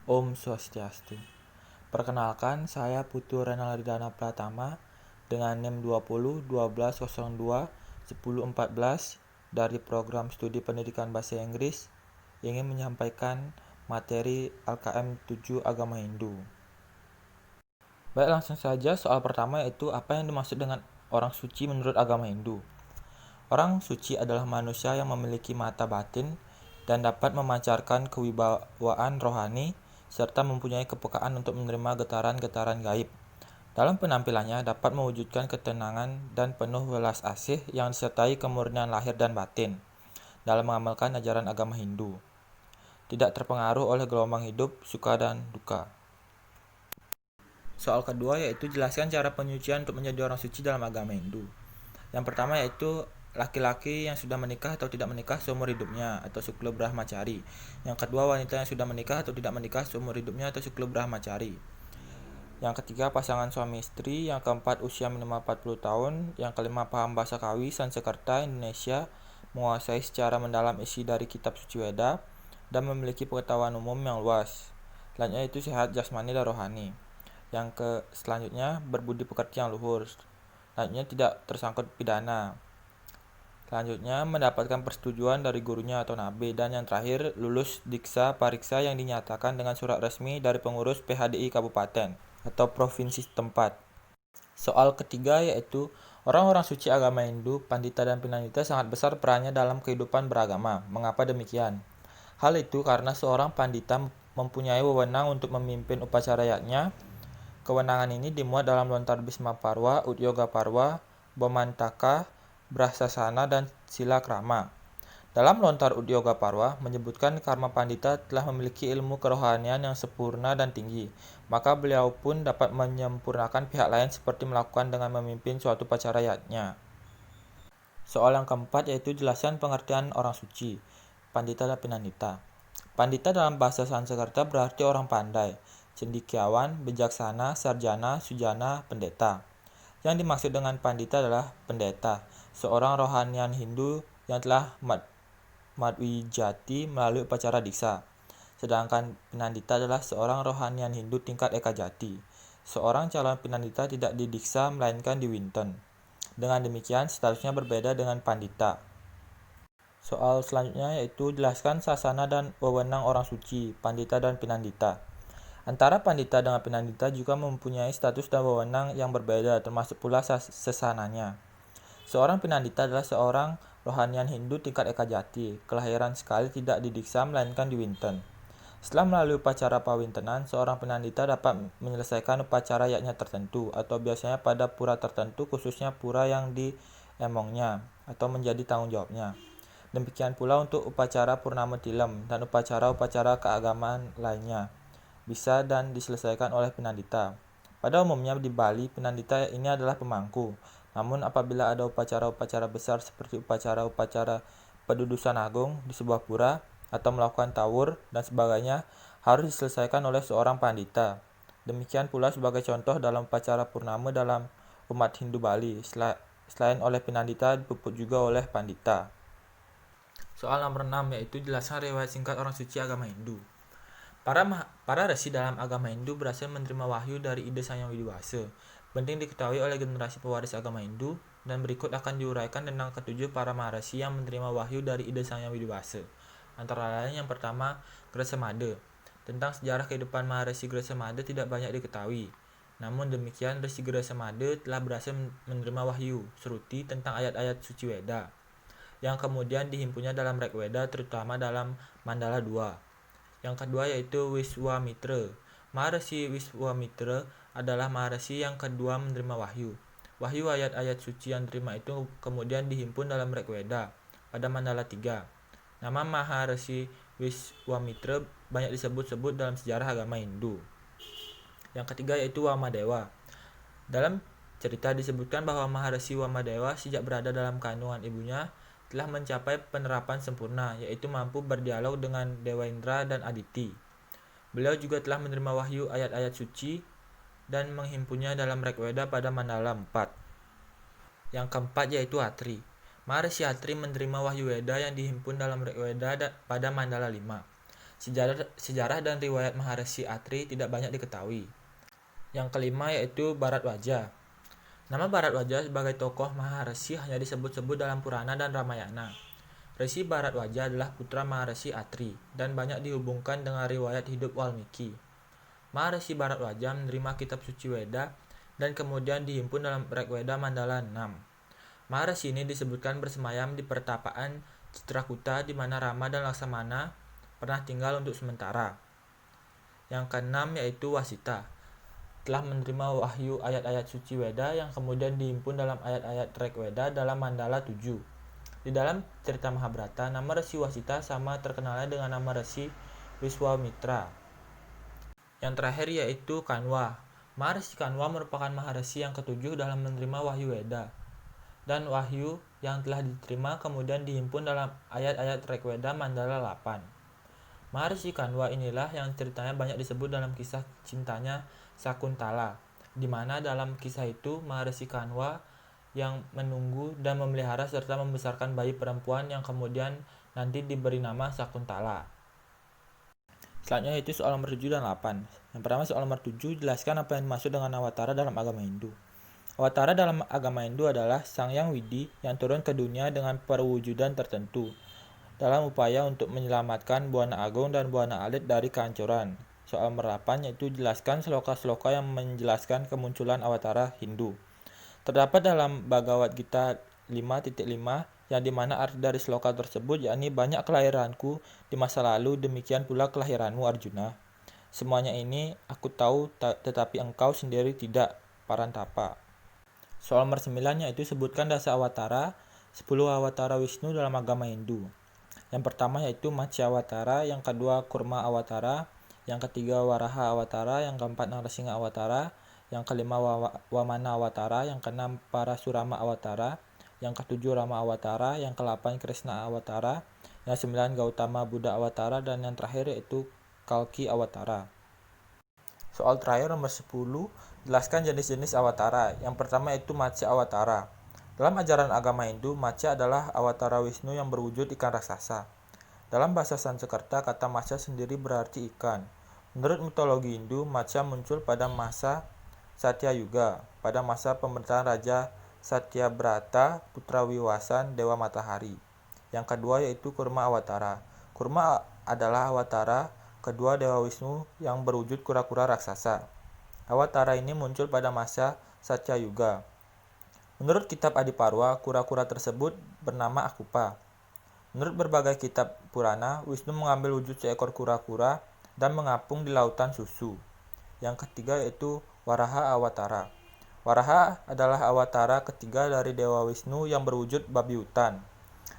Om Swastiastu. Perkenalkan, saya Putu Renaldana Pratama dengan NIM 20 12 02 10 14 dari Program Studi Pendidikan Bahasa Inggris ingin menyampaikan materi LKM 7 Agama Hindu. Baik, langsung saja soal pertama, yaitu apa yang dimaksud dengan orang suci menurut agama Hindu. Orang suci adalah manusia yang memiliki mata batin dan dapat memancarkan kewibawaan rohani serta mempunyai kepekaan untuk menerima getaran-getaran gaib. Dalam penampilannya dapat mewujudkan ketenangan dan penuh welas asih yang disertai kemurnian lahir dan batin dalam mengamalkan ajaran agama Hindu. Tidak terpengaruh oleh gelombang hidup, suka dan duka. Soal kedua yaitu jelaskan cara penyucian untuk menjadi orang suci dalam agama Hindu. Yang pertama yaitu laki-laki yang sudah menikah atau tidak menikah seumur hidupnya atau Sukla Brahmacari. Yang kedua, wanita yang sudah menikah atau tidak menikah seumur hidupnya atau Sukla Brahmacari. Yang ketiga, pasangan suami istri. Yang keempat, usia minimal 40 tahun. Yang kelima, paham bahasa Kawi, Sanskerta, Indonesia, menguasai secara mendalam isi dari kitab suci Weda, dan memiliki pengetahuan umum yang luas. Selanjutnya itu sehat jasmani dan rohani. Selanjutnya, berbudi pekerti yang luhur. Selanjutnya, tidak tersangkut pidana. Selanjutnya, mendapatkan persetujuan dari gurunya atau nabi. Dan yang terakhir, lulus diksa pariksa yang dinyatakan dengan surat resmi dari pengurus PHDI Kabupaten atau provinsi setempat. Soal ketiga yaitu orang-orang suci agama Hindu, Pandita dan Pinandita sangat besar perannya dalam kehidupan beragama. Mengapa demikian? Hal itu karena seorang Pandita mempunyai wewenang untuk memimpin upacara yajna. Kewenangan ini dimuat dalam lontar Bhisma Parwa, Udyoga Parwa, Bomantaka, Brahsasana, dan Sila Krama. Dalam lontar Udyoga Parwa menyebutkan karma Pandita telah memiliki ilmu kerohanian yang sempurna dan tinggi, maka beliau pun dapat menyempurnakan pihak lain seperti melakukan dengan memimpin suatu upacara yajna. Soal yang keempat yaitu jelaskan pengertian orang suci, Pandita dan Pinandita. Pandita dalam bahasa Sanskerta berarti orang pandai, cendekiawan, bijaksana, sarjana, sujana, pendeta. Yang dimaksud dengan Pandita adalah pendeta, seorang rohanian Hindu yang telah madwijati melalui upacara diksa. Sedangkan Pinandita adalah seorang rohanian Hindu tingkat Eka Jati. Seorang calon Pinandita tidak didiksa melainkan diwinten. Dengan demikian, statusnya berbeda dengan Pandita. Soal selanjutnya yaitu jelaskan sasana dan wewenang orang suci, Pandita dan Pinandita. Antara Pandita dengan Pinandita juga mempunyai status dan wewenang yang berbeda, termasuk pula sasananya. Seorang Pinandita adalah seorang rohanian Hindu tingkat Eka Jati, kelahiran sekali tidak didiksa melainkan diwinten. Setelah melalui upacara pawintenan, seorang Pinandita dapat menyelesaikan upacara yajna tertentu, atau biasanya pada pura tertentu, khususnya pura yang diemongnya, atau menjadi tanggung jawabnya. Demikian pula untuk upacara Purnama Tilem dan upacara-upacara keagamaan lainnya, bisa dan diselesaikan oleh Pinandita. Pada umumnya di Bali, Pinandita ini adalah pemangku. Namun apabila ada upacara-upacara besar seperti upacara-upacara pedudusan agung di sebuah pura atau melakukan tawur dan sebagainya, harus diselesaikan oleh seorang pandita. Demikian pula sebagai contoh dalam upacara Purnama dalam umat Hindu Bali, selain oleh Pinandita dipuput juga oleh pandita. Soal nomor 6 yaitu jelaskan riwayat singkat orang suci agama Hindu. Para resi dalam agama Hindu berhasil menerima wahyu dari Ida Sang Hyang Widi-Wasa. Penting diketahui oleh generasi pewaris agama Hindu, dan berikut akan diuraikan tentang ketujuh para maharesi yang menerima wahyu dari Ida Sang Hyang Widi-Wasa. Antara lain yang pertama, Grasemada. Tentang sejarah kehidupan maharesi Grasemada tidak banyak diketahui. Namun demikian, Resi Grasemada telah berhasil menerima wahyu Sruti tentang ayat-ayat suci Weda, yang kemudian dihimpunnya dalam Rigveda, terutama dalam Mandala 2. Yang kedua yaitu Wiswamitra. Maharesi Wiswamitra adalah maharesi yang kedua menerima wahyu. Wahyu ayat-ayat suci yang diterima itu kemudian dihimpun dalam Rigveda pada Mandala 3. Nama Maharesi Wiswamitra banyak disebut-sebut dalam sejarah agama Hindu. Yang ketiga yaitu Wamadewa. Dalam cerita disebutkan bahwa Maharesi Wamadewa sejak berada dalam kandungan ibunya telah mencapai penerapan sempurna, yaitu mampu berdialog dengan Dewa Indra dan Aditi. Beliau juga telah menerima wahyu ayat-ayat suci dan menghimpunnya dalam Rigveda pada Mandala 4. Yang keempat yaitu Atri. Maharesi Atri menerima wahyu Weda yang dihimpun dalam Rigveda pada Mandala 5. Sejarah dan riwayat Maharshi Atri tidak banyak diketahui. Yang kelima yaitu Bharadwaja. Nama Bharadwaja sebagai tokoh Maharshi hanya disebut-sebut dalam Purana dan Ramayana. Resi Bharadwaja adalah putra Maharshi Atri dan banyak dihubungkan dengan riwayat hidup Walmiki. Maharshi Bharadwaja menerima kitab suci Weda dan kemudian dihimpun dalam Rigveda Mandala 6. Maharshi ini disebutkan bersemayam di pertapaan Citrakuta di mana Rama dan Laksamana pernah tinggal untuk sementara. Yang keenam yaitu Wasita. Telah menerima wahyu ayat-ayat suci Weda yang kemudian dihimpun dalam ayat-ayat Rigveda dalam Mandala 7. Di dalam cerita Mahabharata, nama Resi Wasita sama terkenalnya dengan nama Resi Wiswamitra. Yang terakhir yaitu Kanwa. Maharshi Kanwa merupakan Maharshi yang ketujuh dalam menerima wahyu Weda. Dan wahyu yang telah diterima kemudian dihimpun dalam ayat-ayat Rigveda Mandala 8. Maharshi Kanwa inilah yang ceritanya banyak disebut dalam kisah cintanya Sakuntala, di mana dalam kisah itu Maharshi Kanwa yang menunggu dan memelihara serta membesarkan bayi perempuan yang kemudian nanti diberi nama Sakuntala. Selanjutnya itu soal nomor 7 dan 8. Yang pertama soal nomor 7, jelaskan apa yang dimaksud dengan awatara dalam agama Hindu. Awatara dalam agama Hindu adalah Sang Hyang Widi yang turun ke dunia dengan perwujudan tertentu dalam upaya untuk menyelamatkan Buana Agung dan Buana Alit dari kehancuran. Soal nomor 8 yaitu jelaskan sloka-sloka yang menjelaskan kemunculan awatara Hindu. Terdapat dalam Bhagavad Gita 5.5 yang dimana arti dari sloka tersebut yakni banyak kelahiranku di masa lalu, demikian pula kelahiranmu Arjuna. Semuanya ini aku tahu tetapi engkau sendiri tidak, Parantapa. Soal nomor 9 yaitu sebutkan dasa awatara, 10 awatara Wisnu dalam agama Hindu. Yang pertama yaitu Matsya Awatara, yang kedua Kurma Awatara, yang ketiga Waraha Awatara, yang keempat Narasingha Awatara, yang kelima Wamana Awatara, yang keenam Parasurama Awatara, yang ketujuh Rama Awatara, yang ke-8 Krishna Awatara, yang 9 Gautama Buddha Awatara, dan yang terakhir yaitu Kalki Awatara. Soal terakhir nomor 10, jelaskan jenis-jenis awatara. Yang pertama yaitu Matsya Awatara. Dalam ajaran agama Hindu, Matsya adalah awatara Wisnu yang berwujud ikan raksasa. Dalam bahasa Sanskerta, kata Matsya sendiri berarti ikan. Menurut mitologi Hindu, Matsya muncul pada masa Satya Yuga, pada masa pemerintahan Raja Satyabrata, putra Wiwasan, Dewa Matahari. Yang kedua yaitu Kurma Awatara. Kurma adalah awatara kedua Dewa Wisnu yang berwujud kura-kura raksasa. Awatara ini muncul pada masa Satya Yuga. Menurut kitab Adiparwa, kura-kura tersebut bernama Akupa. Menurut berbagai kitab Purana, Wisnu mengambil wujud seekor kura-kura dan mengapung di lautan susu. Yang ketiga yaitu Waraha Awatara. Waraha adalah awatara ketiga dari Dewa Wisnu yang berwujud babi hutan.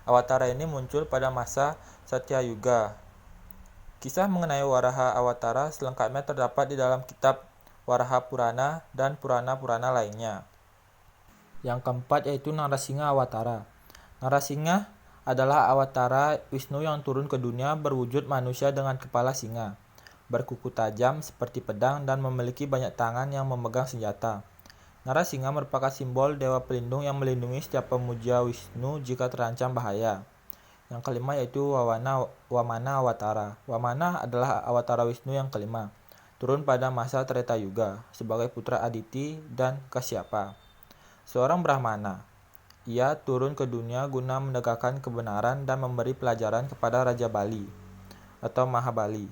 Awatara ini muncul pada masa Satya Yuga. Kisah mengenai Waraha Awatara selengkapnya terdapat di dalam kitab Waraha Purana dan Purana-Purana lainnya. Yang keempat yaitu Narasingha Awatara. Narasingha adalah awatara Wisnu yang turun ke dunia berwujud manusia dengan kepala singa, berkuku tajam seperti pedang dan memiliki banyak tangan yang memegang senjata. Narasingha merupakan simbol dewa pelindung yang melindungi setiap pemuja Wisnu jika terancam bahaya. Yang kelima yaitu Wamana Awatara. Wamana adalah awatara Wisnu yang kelima, turun pada masa Treta Yuga sebagai putra Aditi dan Kasyapa, seorang Brahmana. Ia turun ke dunia guna menegakkan kebenaran dan memberi pelajaran kepada Raja Bali atau Mahabali,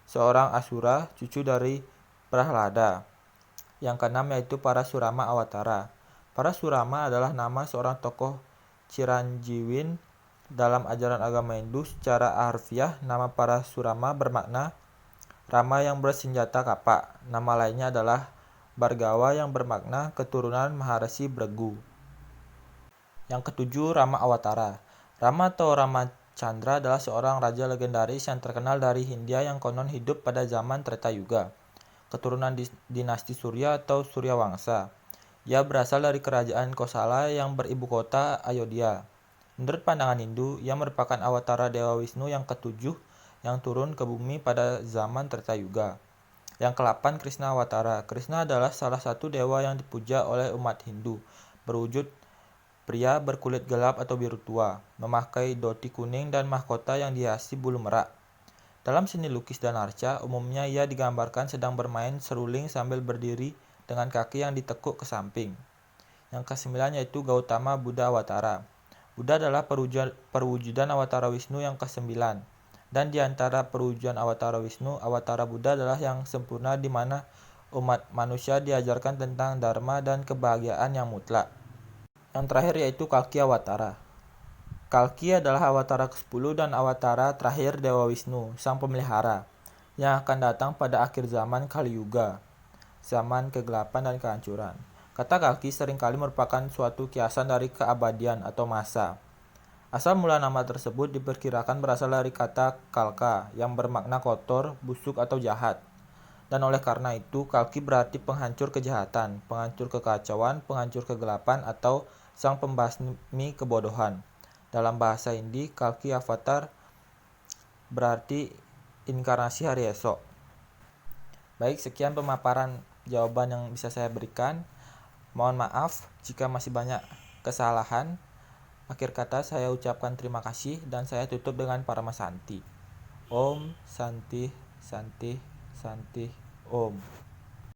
seorang Asura, cucu dari Prahlada. Yang keenam yaitu Parasurama Awatara. Parasurama adalah nama seorang tokoh Ciranjiwin dalam ajaran agama Hindu. Secara harfiah, nama Parasurama bermakna Rama yang bersenjata kapak. Nama lainnya adalah Bhargawa yang bermakna keturunan Maharshi Bregu. Yang ketujuh, Rama Awatara. Rama atau Ramacandra adalah seorang raja legendaris yang terkenal dari Hindia yang konon hidup pada zaman Treta Yuga, keturunan dinasti Surya atau Surya Wangsa. Ia berasal dari kerajaan Kosala yang beribu kota Ayodhya. Menurut pandangan Hindu, ia merupakan awatara Dewa Wisnu yang ketujuh yang turun ke bumi pada zaman Treta Yuga. Yang ke-8, Krishna Awatara. Krishna adalah salah satu dewa yang dipuja oleh umat Hindu, berwujud pria berkulit gelap atau biru tua, memakai dhoti kuning dan mahkota yang dihiasi bulu merak. Dalam seni lukis dan arca, umumnya ia digambarkan sedang bermain seruling sambil berdiri dengan kaki yang ditekuk ke samping. Yang ke-9 yaitu Gautama Buddha Awatara. Buddha adalah perwujudan Awatara Wisnu yang ke-9. Dan di antara perwujudan Awatara Wisnu, Awatara Buddha adalah yang sempurna di mana umat manusia diajarkan tentang dharma dan kebahagiaan yang mutlak. Yang terakhir yaitu Kalki Awatara. Kalki adalah awatara ke-10 dan awatara terakhir Dewa Wisnu, sang pemelihara, yang akan datang pada akhir zaman Kali Yuga, zaman kegelapan dan kehancuran. Kata Kalki seringkali merupakan suatu kiasan dari keabadian atau masa. Asal mula nama tersebut diperkirakan berasal dari kata kalka, yang bermakna kotor, busuk, atau jahat. Dan oleh karena itu, Kalki berarti penghancur kejahatan, penghancur kekacauan, penghancur kegelapan, atau sang pembasmi kebodohan. Dalam bahasa Hindi, Kalki Avatar berarti inkarnasi hari esok. Baik, sekian pemaparan jawaban yang bisa saya berikan. Mohon maaf jika masih banyak kesalahan. Akhir kata saya ucapkan terima kasih dan saya tutup dengan Parama Santi. Om Santi Santi Santi Om.